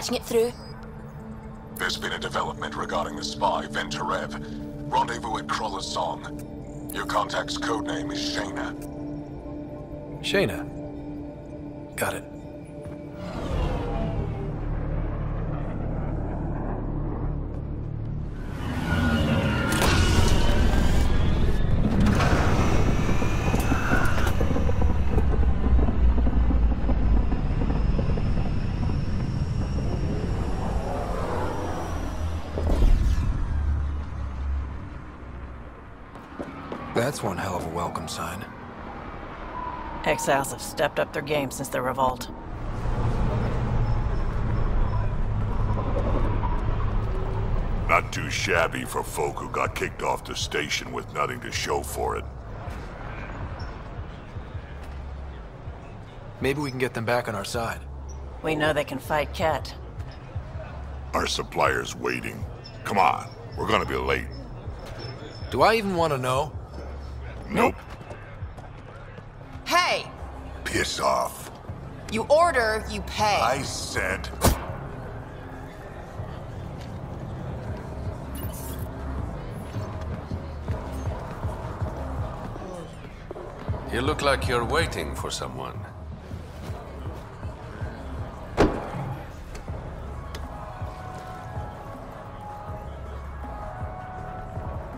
patching it through. There's been a development regarding the spy, Venturev. Rendezvous at Crawler's Song. Your contact's codename is Shayna. Shayna. Got it. That's one hell of a welcome sign. Exiles have stepped up their game since the revolt. Not too shabby for folk who got kicked off the station with nothing to show for it. Maybe we can get them back on our side. We know they can fight Ket. Our supplier's waiting. Come on, we're gonna be late. Do I even want to know? Nope. Hey! Piss off. You order, you pay. I said... You look like you're waiting for someone.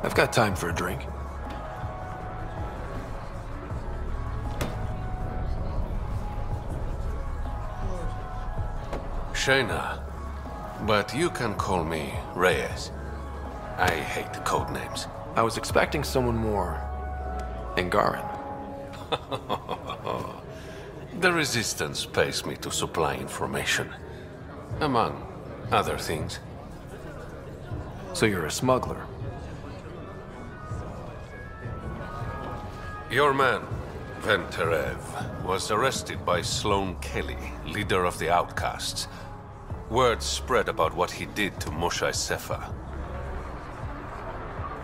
I've got time for a drink. Shayna, but you can call me Reyes. I hate the code names. I was expecting someone more Angaran. The Resistance pays me to supply information, among other things. So you're a smuggler? Your man, Venturev, was arrested by Sloan Kelly, leader of the Outcasts. Word spread about what he did to Moshe Sefa.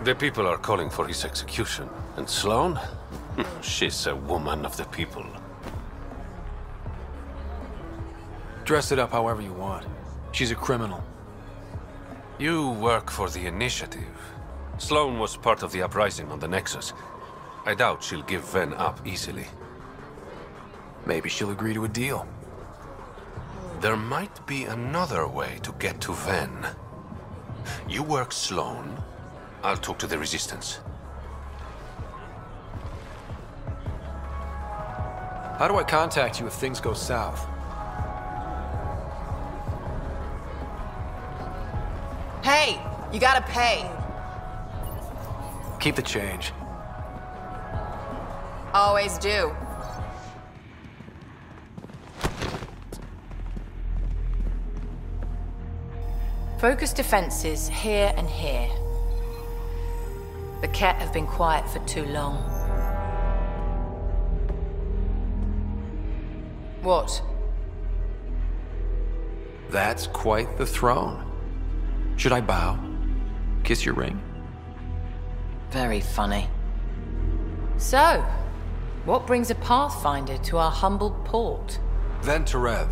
The people are calling for his execution. And Sloan? She's a woman of the people. Dress it up however you want. She's a criminal. You work for the Initiative. Sloan was part of the uprising on the Nexus. I doubt she'll give Ven up easily. Maybe she'll agree to a deal. There might be another way to get to Ven. You work Sloan, I'll talk to the Resistance. How do I contact you if things go south? Hey! You gotta pay. Keep the change. Always do. Focus defenses here and here. The Ket have been quiet for too long. What? That's quite the throne. Should I bow? Kiss your ring? Very funny. So, what brings a Pathfinder to our humble port? Venturev.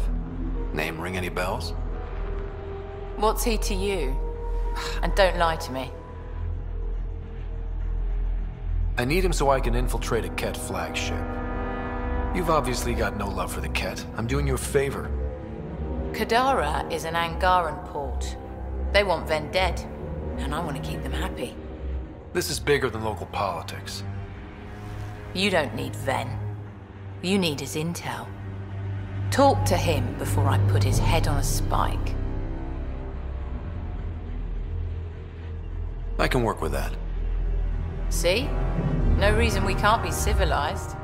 Name ring any bells? What's he to you? And don't lie to me. I need him so I can infiltrate a Ket flagship. You've obviously got no love for the Ket. I'm doing you a favor. Kadara is an Angaran port. They want Ven dead, and I want to keep them happy. This is bigger than local politics. You don't need Ven. You need his intel. Talk to him before I put his head on a spike. I can work with that. See? No reason we can't be civilized.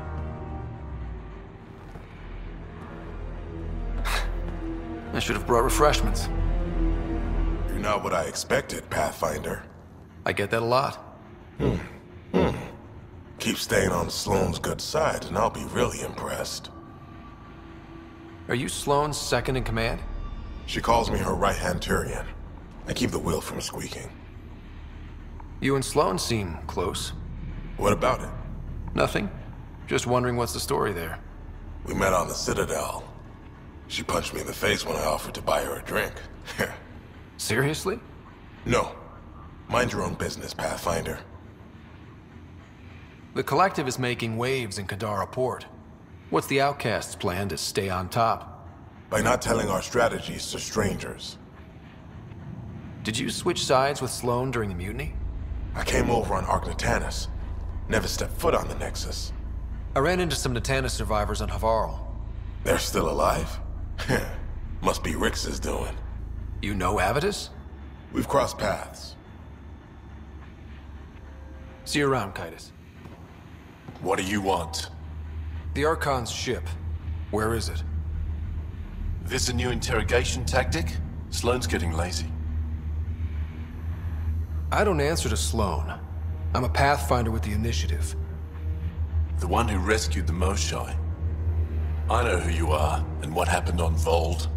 I should have brought refreshments. You're not what I expected, Pathfinder. I get that a lot. Keep staying on Sloane's good side, and I'll be really impressed. Are you Sloane's second in command? She calls me her right-hand Turian. I keep the wheel from squeaking. You and Sloane seem close. What about it? Nothing. Just wondering what's the story there. We met on the Citadel. She punched me in the face when I offered to buy her a drink. Seriously? No. Mind your own business, Pathfinder. The Collective is making waves in Kadara Port. What's the Outcast's plan to stay on top? By not telling our strategies to strangers. Did you switch sides with Sloane during the mutiny? I came over on Archon. Never stepped foot on the Nexus. I ran into some Natanis survivors on Havarl. They're still alive? Must be Rix's doing. You know Avitus? We've crossed paths. See you around, Kitus. What do you want? The Archon's ship. Where is it? This a new interrogation tactic? Sloane's getting lazy. I don't answer to Sloane. I'm a Pathfinder with the Initiative. The one who rescued the Moshai. I know who you are, and what happened on Vold.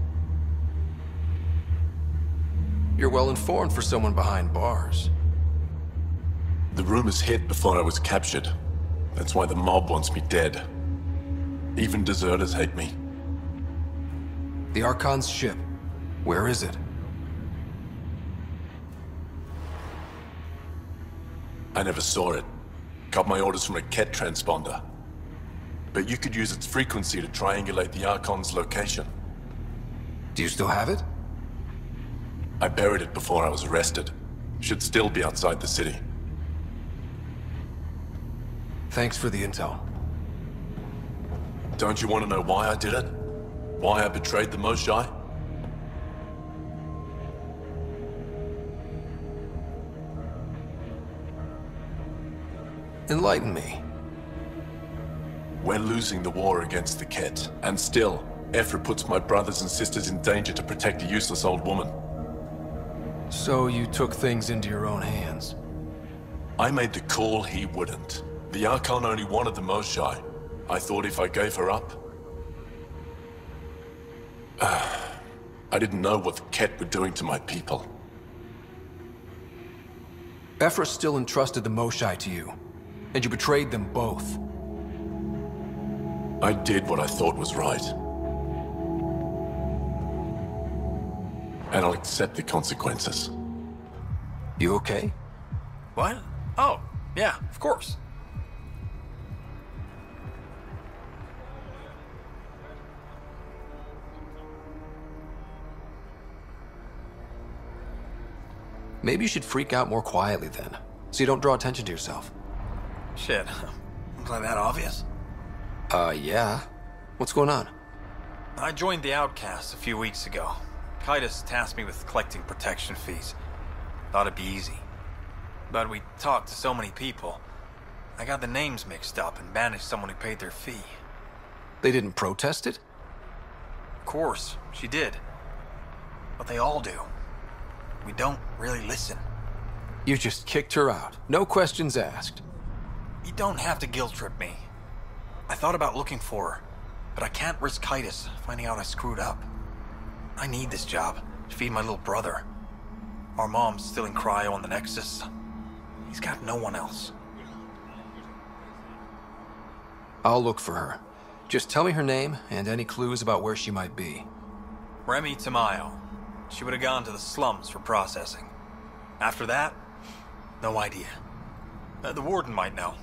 You're well informed for someone behind bars. The rumors hit before I was captured. That's why the mob wants me dead. Even deserters hate me. The Archon's ship. Where is it? I never saw it. Got my orders from a Ket transponder. But you could use its frequency to triangulate the Archon's location. Do you still have it? I buried it before I was arrested. Should still be outside the city. Thanks for the intel. Don't you want to know why I did it? Why I betrayed the Moshai? Enlighten me. We're losing the war against the Ket, and still, Ephra puts my brothers and sisters in danger to protect a useless old woman. So you took things into your own hands? I made the call he wouldn't. The Archon only wanted the Moshai. I thought if I gave her up... I didn't know what the Ket were doing to my people. Ephra still entrusted the Moshai to you, and you betrayed them both. I did what I thought was right. And I'll accept the consequences. You okay? What? Oh, yeah, of course. Maybe you should freak out more quietly then, so you don't draw attention to yourself. Shit, was I that obvious? Yeah. What's going on? I joined the Outcasts a few weeks ago. Kitus tasked me with collecting protection fees. Thought it'd be easy. But we talked to so many people. I got the names mixed up and banished someone who paid their fee. They didn't protest it? Of course, she did. But they all do. We don't really listen. You just kicked her out. No questions asked. You don't have to guilt trip me. I thought about looking for her, but I can't risk Kitus finding out I screwed up. I need this job to feed my little brother. Our mom's still in cryo on the Nexus. He's got no one else. I'll look for her. Just tell me her name and any clues about where she might be. Remy Tamayo. She would have gone to the slums for processing. After that, no idea. The warden might know.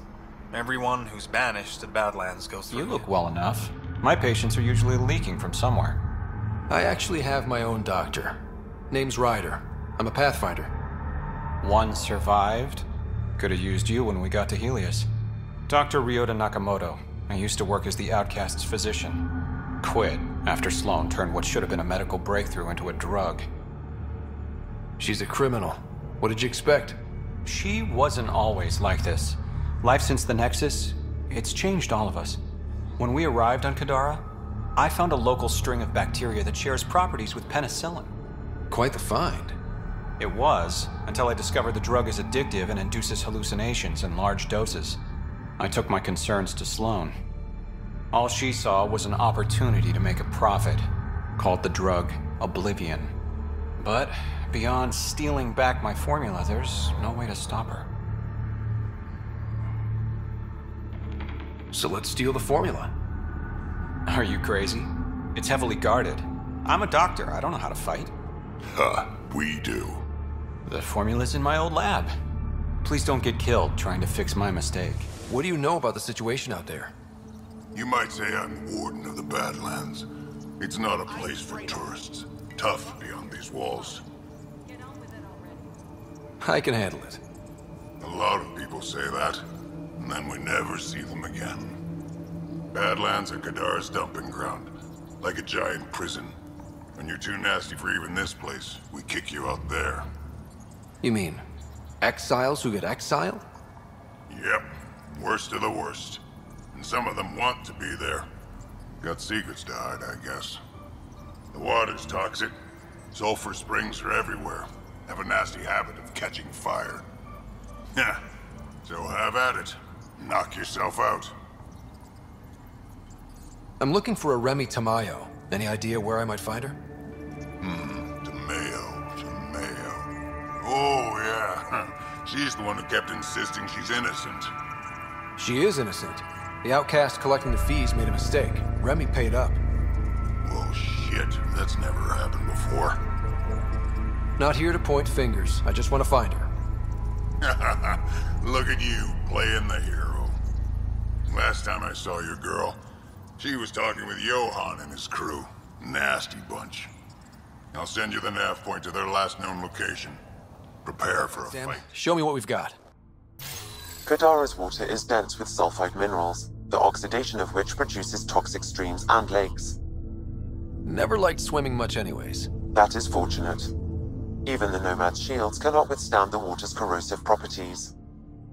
Everyone who's banished to the Badlands goes through. You look well enough. My patients are usually leaking from somewhere. I actually have my own doctor. Name's Ryder. I'm a Pathfinder. One survived. Could have used you when we got to Helios. Dr. Ryota Nakamoto. I used to work as the Outcast's physician. Quit after Sloane turned what should have been a medical breakthrough into a drug. She's a criminal. What did you expect? She wasn't always like this. Life since the Nexus, it's changed all of us. When we arrived on Kadara, I found a local string of bacteria that shares properties with penicillin. Quite the find. It was, until I discovered the drug is addictive and induces hallucinations in large doses. I took my concerns to Sloane. All she saw was an opportunity to make a profit, called the drug Oblivion. But beyond stealing back my formula, there's no way to stop her. So let's steal the formula. Are you crazy? It's heavily guarded. I'm a doctor. I don't know how to fight. Huh, we do. The formula's in my old lab. Please don't get killed trying to fix my mistake. What do you know about the situation out there? You might say I'm warden of the Badlands. It's not a place for tourists. Tough beyond these walls. I can handle it. A lot of people say that, and then we never see them again. Badlands are Kadara's dumping ground, like a giant prison. When you're too nasty for even this place, we kick you out there. You mean exiles who get exiled? Yep, worst of the worst. And some of them want to be there. Got secrets to hide, I guess. The water's toxic. Sulfur springs are everywhere. Have a nasty habit of catching fire. Yeah, so have at it. Knock yourself out. I'm looking for a Remy Tamayo. Any idea where I might find her? Tamayo. Oh, yeah. She's the one who kept insisting she's innocent. She is innocent. The outcast collecting the fees made a mistake. Remy paid up. Well, shit. That's never happened before. Not here to point fingers. I just want to find her. Look at you, playing the hero. Last time I saw your girl, she was talking with Johan and his crew. Nasty bunch. I'll send you the nav point to their last known location. Prepare for a fight. Show me what we've got. Kadara's water is dense with sulfide minerals, the oxidation of which produces toxic streams and lakes. Never liked swimming much anyways. That is fortunate. Even the Nomad's shields cannot withstand the water's corrosive properties.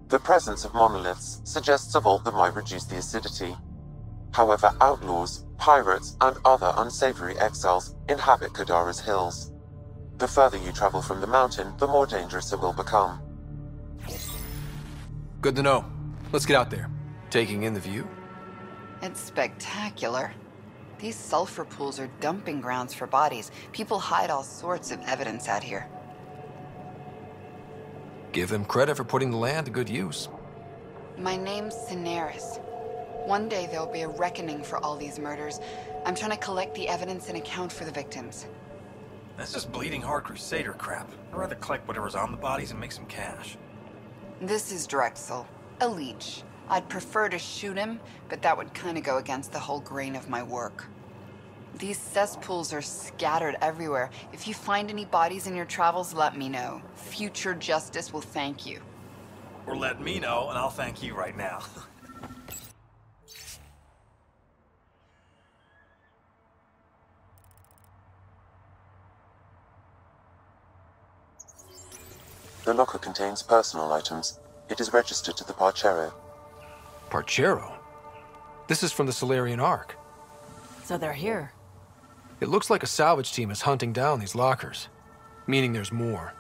The presence of monoliths suggests a vault that might reduce the acidity. However, outlaws, pirates, and other unsavory exiles inhabit Kadara's hills. The further you travel from the mountain, the more dangerous it will become. Good to know. Let's get out there. Taking in the view? It's spectacular. These sulfur pools are dumping grounds for bodies. People hide all sorts of evidence out here. Give them credit for putting the land to good use. My name's Cineris. One day there'll be a reckoning for all these murders. I'm trying to collect the evidence and account for the victims. That's just bleeding heart crusader crap. I'd rather collect whatever's on the bodies and make some cash. This is Drexel, a leech. I'd prefer to shoot him, but that would kind of go against the whole grain of my work. These cesspools are scattered everywhere. If you find any bodies in your travels, let me know. Future justice will thank you. Or let me know, and I'll thank you right now. The locker contains personal items. It is registered to the Parchero. Parchero? This is from the Solarian Ark. So they're here. It looks like a salvage team is hunting down these lockers. Meaning there's more.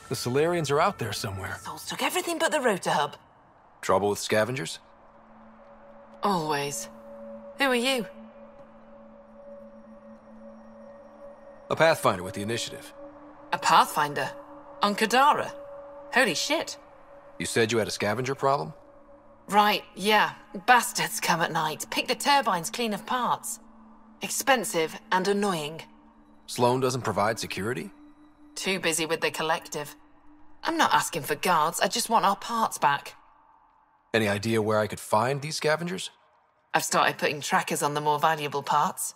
The Solarians are out there somewhere. Souls took everything but the rotor hub. Trouble with scavengers? Always. Who are you? A Pathfinder with the initiative. A Pathfinder? On Kadara? Holy shit. You said you had a scavenger problem? Right, yeah. Bastards come at night, pick the turbines clean of parts. Expensive and annoying. Sloan doesn't provide security? Too busy with the collective. I'm not asking for guards, I just want our parts back. Any idea where I could find these scavengers? I've started putting trackers on the more valuable parts.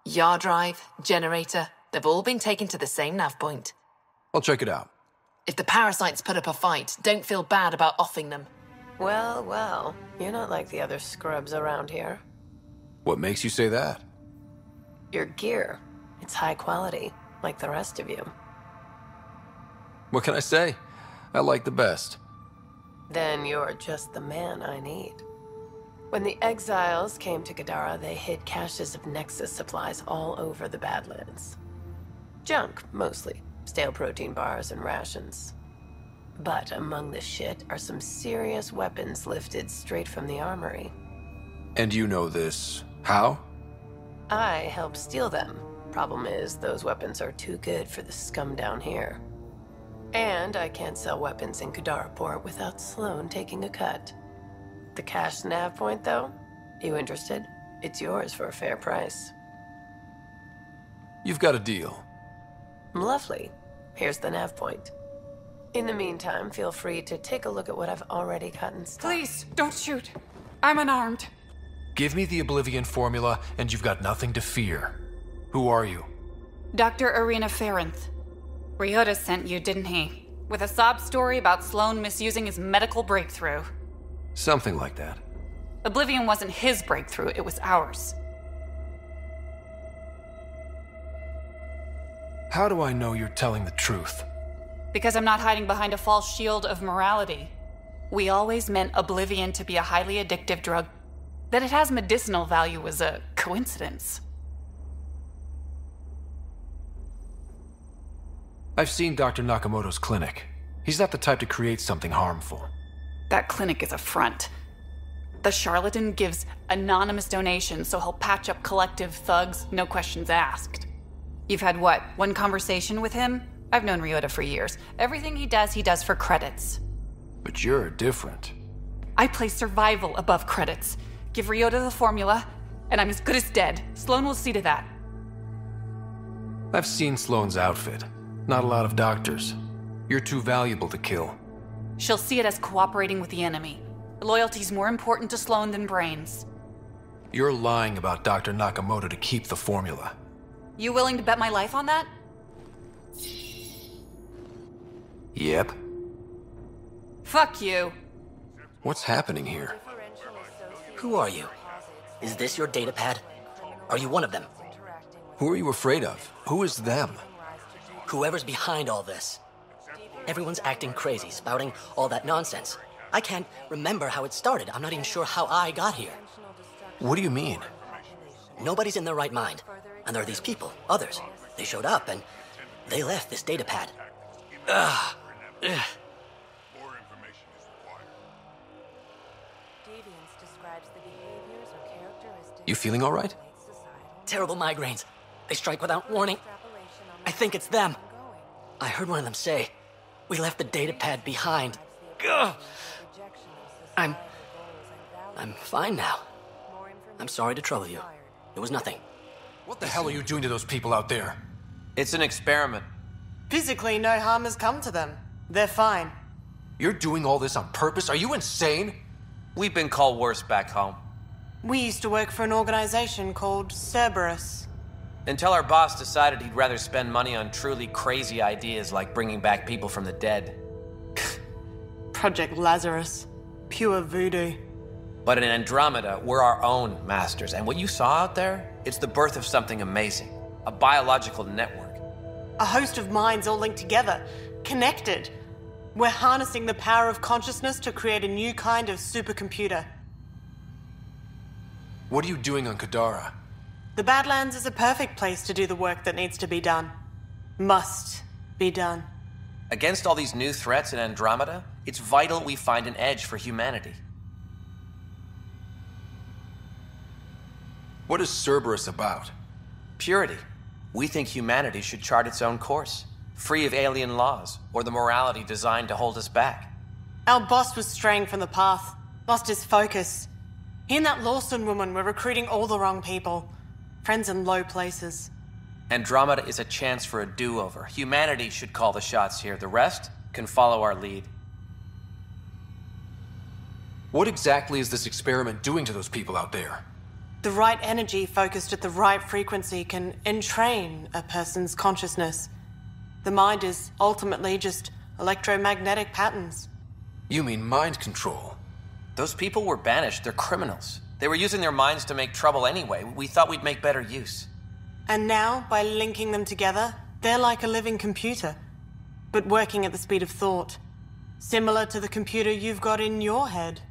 Yard drive, generator, they've all been taken to the same nav point. I'll check it out. If the parasites put up a fight, don't feel bad about offing them. Well, well, you're not like the other scrubs around here. What makes you say that? Your gear. It's high quality, like the rest of you. What can I say? I like the best. Then you're just the man I need. When the exiles came to Kadara, they hid caches of Nexus supplies all over the Badlands. Junk, mostly. Stale protein bars and rations. But among the shit are some serious weapons lifted straight from the armory. And you know this. How? I helped steal them. Problem is, those weapons are too good for the scum down here. And I can't sell weapons in Kadara Port without Sloan taking a cut. The cash nav point, though? You interested? It's yours for a fair price. You've got a deal. Lovely. Here's the nav point. In the meantime, feel free to take a look at what I've already got in stock. Please, don't shoot. I'm unarmed. Give me the Oblivion formula, and you've got nothing to fear. Who are you? Dr. Irina Ferenth. Ryder sent you, didn't he? With a sob story about Sloan misusing his medical breakthrough. Something like that. Oblivion wasn't his breakthrough, it was ours. How do I know you're telling the truth? Because I'm not hiding behind a false shield of morality. We always meant Oblivion to be a highly addictive drug. That it has medicinal value was a coincidence. I've seen Dr. Nakamoto's clinic. He's not the type to create something harmful. That clinic is a front. The charlatan gives anonymous donations so he'll patch up collective thugs, no questions asked. You've had what, one conversation with him? I've known Ryder for years. Everything he does for credits. But you're different. I place survival above credits. Give Ryder the formula, and I'm as good as dead. Sloan will see to that. I've seen Sloan's outfit. Not a lot of doctors. You're too valuable to kill. She'll see it as cooperating with the enemy. Loyalty's more important to Sloan than brains. You're lying about Dr. Nakamoto to keep the formula. You willing to bet my life on that? Yep. Fuck you. What's happening here? Who are you? Is this your datapad? Are you one of them? Who are you afraid of? Who is them? Whoever's behind all this. Everyone's acting crazy, spouting all that nonsense. I can't remember how it started. I'm not even sure how I got here. What do you mean? Nobody's in their right mind. And there are these people, others. They showed up and they left this datapad. Ugh. Ugh. You feeling all right? Terrible migraines. They strike without warning. I think it's them. I heard one of them say, "We left the datapad behind." Ugh. I'm fine now. I'm sorry to trouble you. It was nothing. What the hell are you doing to those people out there? It's an experiment. Physically, no harm has come to them. They're fine. You're doing all this on purpose? Are you insane? We've been called worse back home. We used to work for an organization called Cerberus. Until our boss decided he'd rather spend money on truly crazy ideas like bringing back people from the dead. Project Lazarus. Pure voodoo. But in Andromeda, we're our own masters. And what you saw out there, it's the birth of something amazing. A biological network. A host of minds all linked together. Connected. We're harnessing the power of consciousness to create a new kind of supercomputer. What are you doing on Kadara? The Badlands is a perfect place to do the work that needs to be done. Must be done. Against all these new threats in Andromeda, it's vital we find an edge for humanity. What is Cerberus about? Purity. We think humanity should chart its own course, free of alien laws or the morality designed to hold us back. Our boss was straying from the path, lost his focus. He and that Lawson woman were recruiting all the wrong people. Friends in low places. Andromeda is a chance for a do-over. Humanity should call the shots here. The rest can follow our lead. What exactly is this experiment doing to those people out there? The right energy focused at the right frequency can entrain a person's consciousness. The mind is ultimately just electromagnetic patterns. You mean mind control? Those people were banished. They're criminals. They were using their minds to make trouble anyway. We thought we'd make better use. And now, by linking them together, they're like a living computer, but working at the speed of thought. Similar to the computer you've got in your head.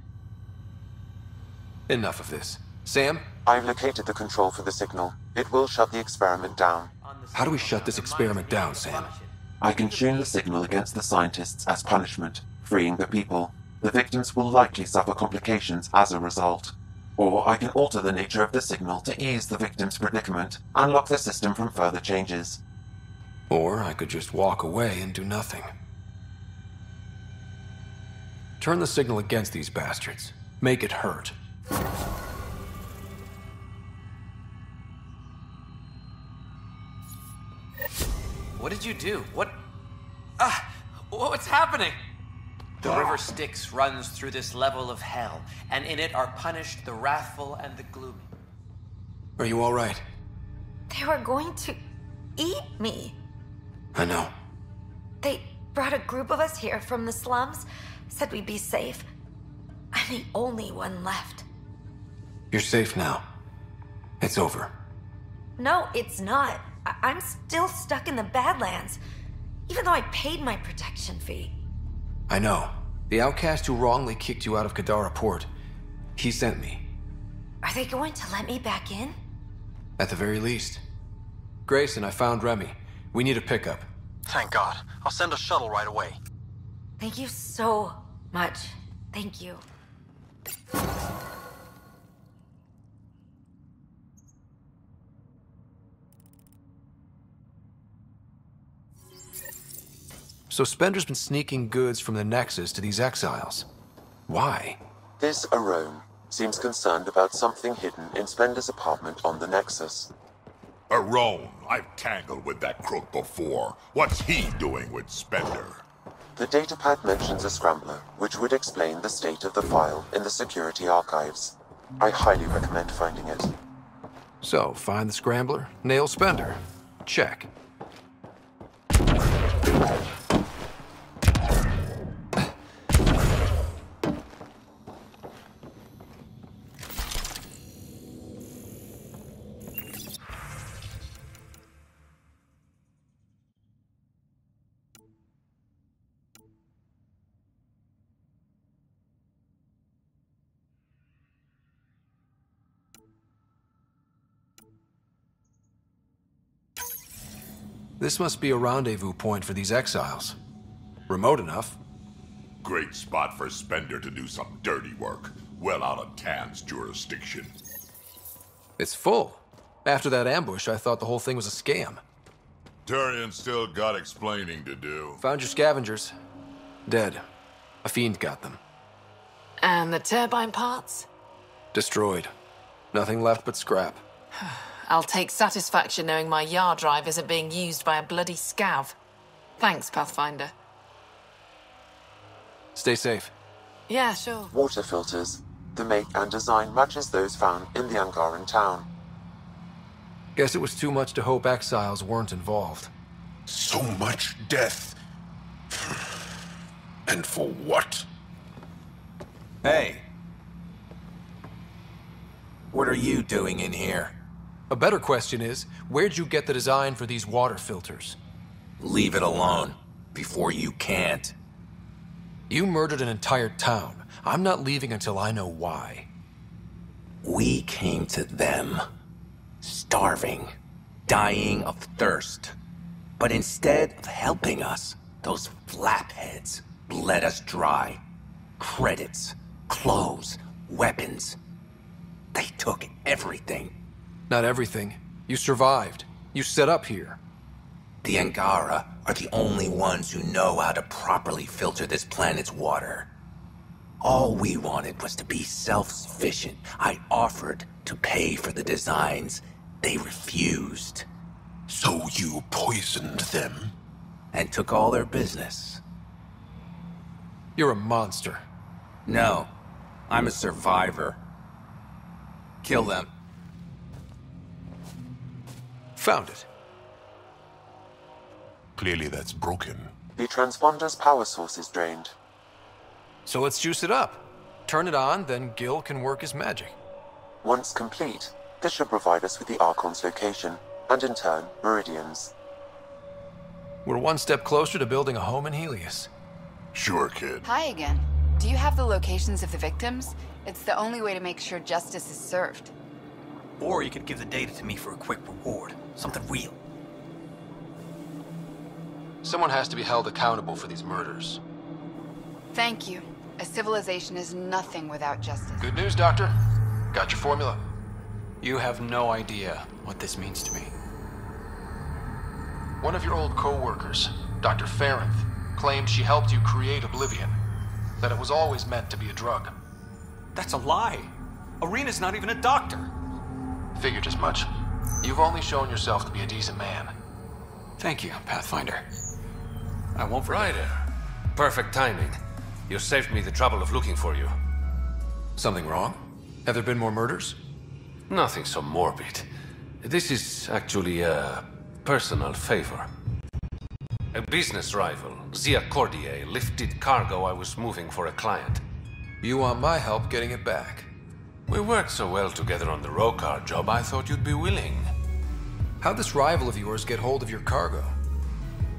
Enough of this. Sam? I've located the control for the signal. It will shut the experiment down. How do we shut this experiment down, Sam? I can tune the signal against the scientists as punishment, freeing the people. The victims will likely suffer complications as a result. Or I can alter the nature of the signal to ease the victim's predicament, and lock the system from further changes. Or I could just walk away and do nothing. Turn the signal against these bastards. Make it hurt. What did you do? What's happening? The river Styx runs through this level of hell, and in it are punished the wrathful and the gloomy. Are you all right? They were going to eat me. I know. They brought a group of us here from the slums, said we'd be safe. I'm the only one left. You're safe now. It's over. No, it's not. I'm still stuck in the Badlands, even though I paid my protection fee. I know. The outcast who wrongly kicked you out of Kadara port, he sent me. Are they going to let me back in? At the very least. Grayson, I found Remy. We need a pickup. Thank God. I'll send a shuttle right away. Thank you so much. Thank you. So Spender's been sneaking goods from the Nexus to these exiles. Why? This Arone seems concerned about something hidden in Spender's apartment on the Nexus. Arone, I've tangled with that crook before. What's he doing with Spender? The datapad mentions a scrambler, which would explain the state of the file in the security archives. I highly recommend finding it. So, find the scrambler, nail Spender. Check. This must be a rendezvous point for these exiles. Remote enough. Great spot for Spender to do some dirty work. Well out of Tan's jurisdiction. It's full. After that ambush, I thought the whole thing was a scam. Turian's still got explaining to do. Found your scavengers. Dead. A fiend got them. And the turbine parts? Destroyed. Nothing left but scrap. I'll take satisfaction knowing my yard drive isn't being used by a bloody scav. Thanks, Pathfinder. Stay safe. Yeah, sure. Water filters. The make and design matches those found in the Angaran town. Guess it was too much to hope exiles weren't involved. So much death. And for what? Hey. What are you doing in here? A better question is, where'd you get the design for these water filters? Leave it alone, before you can't. You murdered an entire town. I'm not leaving until I know why. We came to them, starving, dying of thirst. But instead of helping us, those flapheads bled us dry. Credits, clothes, weapons. They took everything. Not everything. You survived. You set up here. The Angara are the only ones who know how to properly filter this planet's water. All we wanted was to be self-sufficient. I offered to pay for the designs. They refused. So you poisoned them? And took all their business. You're a monster. No, I'm a survivor. Kill them. Found it. Clearly that's broken. The transponder's power source is drained. So let's juice it up. Turn it on, then Gil can work his magic. Once complete, this should provide us with the Archon's location, and in turn, Meridian's. We're one step closer to building a home in Helios. Sure, kid. Hi again. Do you have the locations of the victims? It's the only way to make sure justice is served. Or you could give the data to me for a quick reward. Something real. Someone has to be held accountable for these murders. Thank you. A civilization is nothing without justice. Good news, Doctor. Got your formula. You have no idea what this means to me. One of your old co-workers, Dr. Ferenth, claimed she helped you create Oblivion. That it was always meant to be a drug. That's a lie. Arena's not even a doctor. Figured as much. You've only shown yourself to be a decent man. Thank you, Pathfinder. I won't forget. Ryder. Perfect timing. You saved me the trouble of looking for you. Something wrong? Have there been more murders? Nothing so morbid. This is actually a personal favor. A business rival, Zia Cordier, lifted cargo I was moving for a client. You want my help getting it back? We worked so well together on the Rokar job, I thought you'd be willing. How'd this rival of yours get hold of your cargo?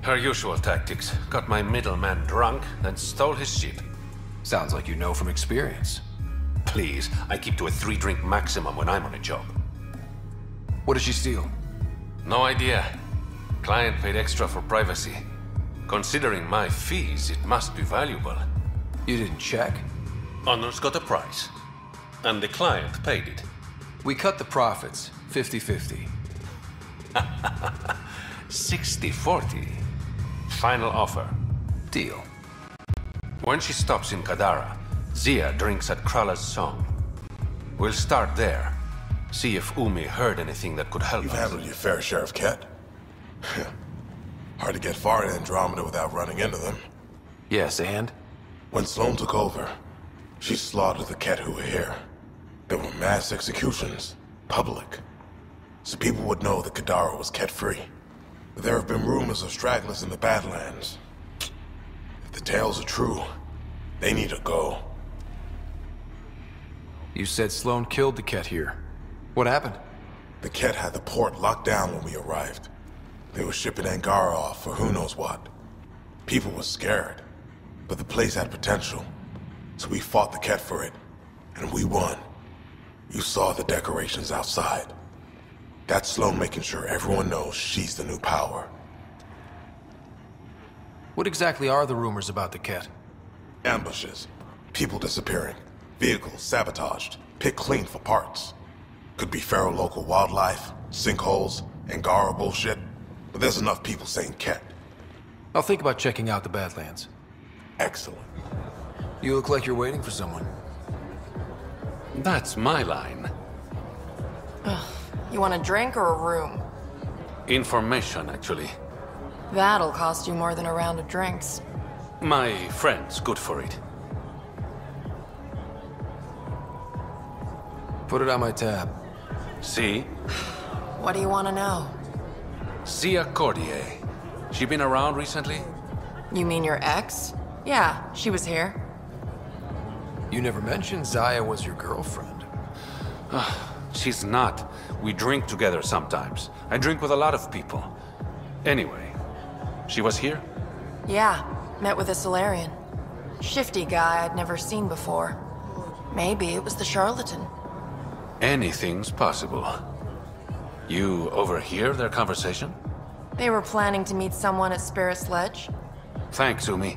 Her usual tactics. Got my middleman drunk, then stole his ship. Sounds like you know from experience. Please, I keep to a 3-drink maximum when I'm on a job. What did she steal? No idea. Client paid extra for privacy. Considering my fees, it must be valuable. You didn't check? Honor's got a price. And the client paid it. We cut the profits, 50-50. 60-40. Final offer. Deal. When she stops in Kadara, Zia drinks at Krala's song. We'll start there. See if Umi heard anything that could help us. You've handled your fair share of Ket. Hard to get far in Andromeda without running into them. Yes, and? When Sloane took over, she slaughtered the Ket who were here. There were mass executions, public. So people would know that Kadara was Ket-free. But there have been rumors of stragglers in the Badlands. If the tales are true, they need to go. You said Sloane killed the Ket here. What happened? The Ket had the port locked down when we arrived. They were shipping Angara off for who knows what. People were scared, but the place had potential. So we fought the Ket for it, and we won. You saw the decorations outside. That's Sloane making sure everyone knows she's the new power. What exactly are the rumors about the Ket? Ambushes, people disappearing, vehicles sabotaged, picked clean for parts. Could be feral local wildlife, sinkholes, Angara bullshit, but there's enough people saying Ket. I'll think about checking out the Badlands. Excellent. You look like you're waiting for someone. That's my line. You want a drink or a room? Information, actually. That'll cost you more than a round of drinks. My friend's good for it. Put it on my tab. See? What do you want to know? Zia Cordier. She been around recently? You mean your ex? Yeah, she was here. You never mentioned Zaya was your girlfriend. She's not. We drink together sometimes. I drink with a lot of people. Anyway, she was here? Yeah, met with a Solarian. Shifty guy I'd never seen before. Maybe it was the charlatan. Anything's possible. You overhear their conversation? They were planning to meet someone at Spirit's Ledge. Thanks, Umi.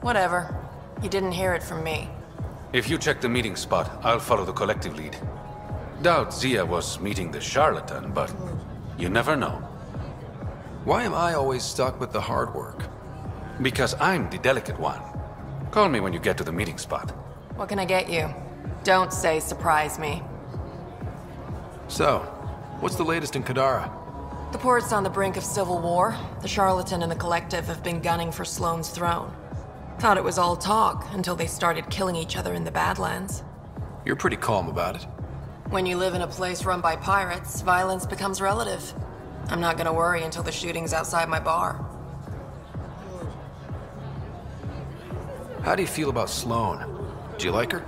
Whatever. You didn't hear it from me. If you check the meeting spot, I'll follow the collective lead. Doubt Zia was meeting the charlatan, but you never know. Why am I always stuck with the hard work? Because I'm the delicate one. Call me when you get to the meeting spot. What can I get you? Don't say surprise me. So, what's the latest in Kadara? The port's on the brink of civil war. The charlatan and the collective have been gunning for Sloane's throne. Thought it was all talk until they started killing each other in the Badlands. You're pretty calm about it. When you live in a place run by pirates, violence becomes relative. I'm not gonna worry until the shooting's outside my bar. How do you feel about Sloane? Do you like her?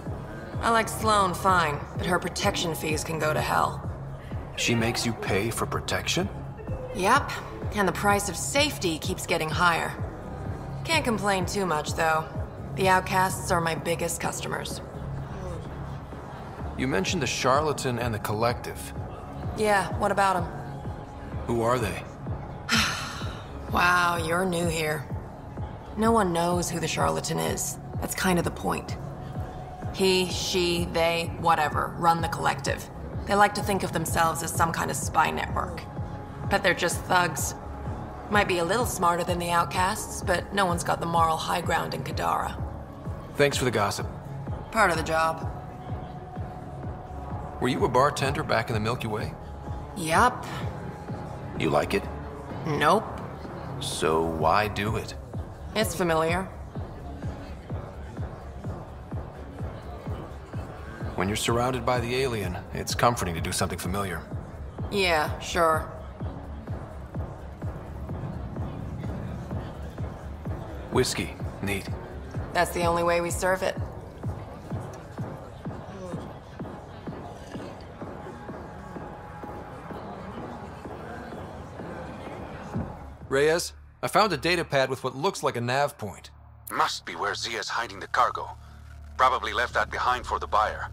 I like Sloane fine, but her protection fees can go to hell. She makes you pay for protection? Yep, and the price of safety keeps getting higher. Can't complain too much, though. The outcasts are my biggest customers. You mentioned the charlatan and the collective. Yeah, what about them? Who are they? Wow, you're new here. No one knows who the charlatan is. That's kind of the point. He, she, they, whatever, run the collective. They like to think of themselves as some kind of spy network. But they're just thugs. Might be a little smarter than the outcasts, but no one's got the moral high ground in Kadara. Thanks for the gossip. Part of the job. Were you a bartender back in the Milky Way? Yup. You like it? Nope. So why do it? It's familiar. When you're surrounded by the alien, it's comforting to do something familiar. Yeah, sure. Whiskey. Neat. That's the only way we serve it. Reyes, I found a data pad with what looks like a nav point. Must be where Zia's hiding the cargo. Probably left that behind for the buyer.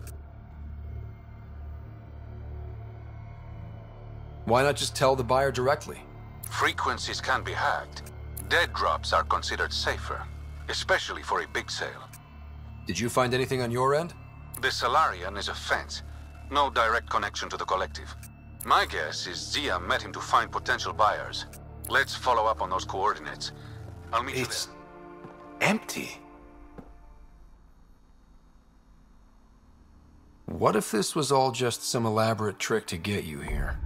Why not just tell the buyer directly? Frequencies can be hacked. Dead drops are considered safer, especially for a big sale. Did you find anything on your end? The Salarian is a fence. No direct connection to the collective. My guess is Zia met him to find potential buyers. Let's follow up on those coordinates. I'll meet you there. It's empty. What if this was all just some elaborate trick to get you here?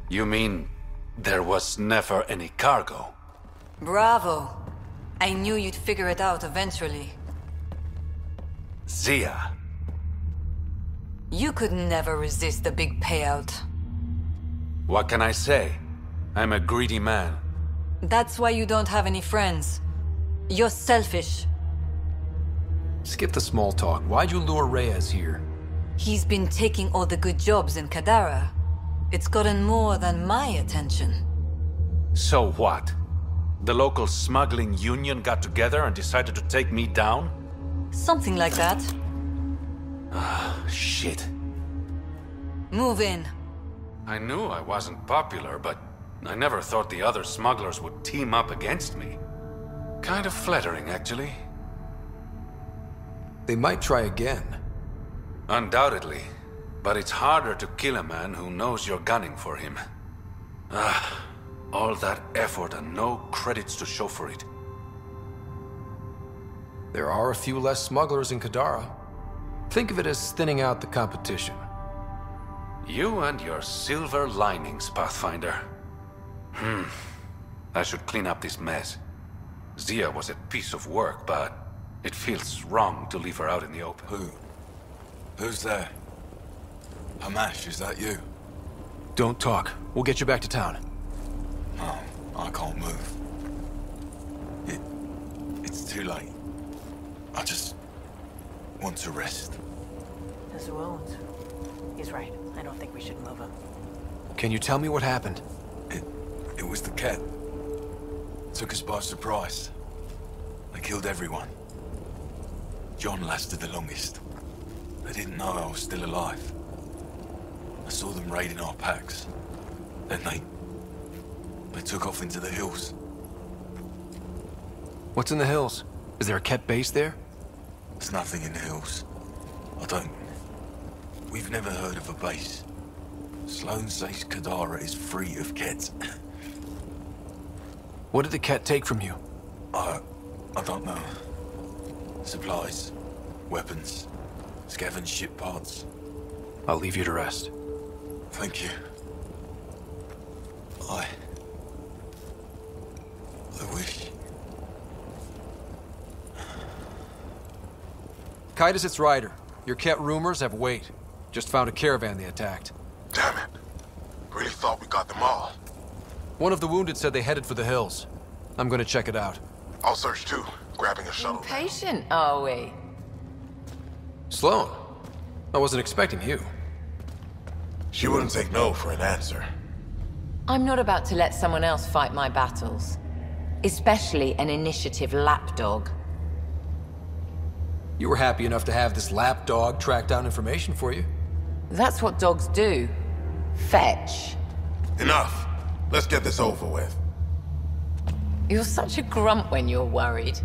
You mean there was never any cargo? Bravo. I knew you'd figure it out eventually. Zia. You could never resist a big payout. What can I say? I'm a greedy man. That's why you don't have any friends. You're selfish. Skip the small talk. Why'd you lure Reyes here? He's been taking all the good jobs in Kadara. It's gotten more than my attention. So what? The local smuggling union got together and decided to take me down? Something like that. Shit. Move in. I knew I wasn't popular, but I never thought the other smugglers would team up against me. Kind of flattering, actually. They might try again. Undoubtedly. But it's harder to kill a man who knows you're gunning for him. All that effort and no credits to show for it. There are a few less smugglers in Kadara. Think of it as thinning out the competition. You and your silver linings, Pathfinder. I should clean up this mess. Zia was a piece of work, but it feels wrong to leave her out in the open. Who's there? Hamash, is that you? Don't talk. We'll get you back to town. Oh, I can't move. It's too late. I just want to rest. His wounds. He's right. I don't think we should move him. Can you tell me what happened? It was the Ket. Took us by surprise. They killed everyone. John lasted the longest. They didn't know I was still alive. I saw them raiding our packs. Then they took off into the hills. What's in the hills? Is there a Ket base there? There's nothing in the hills. We've never heard of a base. Sloan says Kadara is free of Kets. What did the Ket take from you? I don't know. Supplies, weapons, scavenged ship parts. I'll leave you to rest. Thank you. I wish. Kitus, it's Ryder. Your Ket rumors have weight. Just found a caravan they attacked. Damn it. Really thought we got them all. One of the wounded said they headed for the hills. I'm gonna check it out. I'll search too, grabbing a shuttle. Impatient, are we? Sloan, I wasn't expecting you. She wouldn't take no for an answer. I'm not about to let someone else fight my battles. Especially an initiative lapdog. You were happy enough to have this lapdog track down information for you. That's what dogs do. Fetch. Enough. Let's get this over with. You're such a grump when you're worried.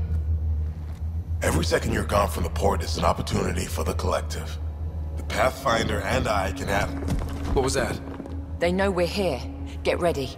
Every second you're gone from the port is an opportunity for the collective. The Pathfinder and I can have... What was that? They know we're here. Get ready.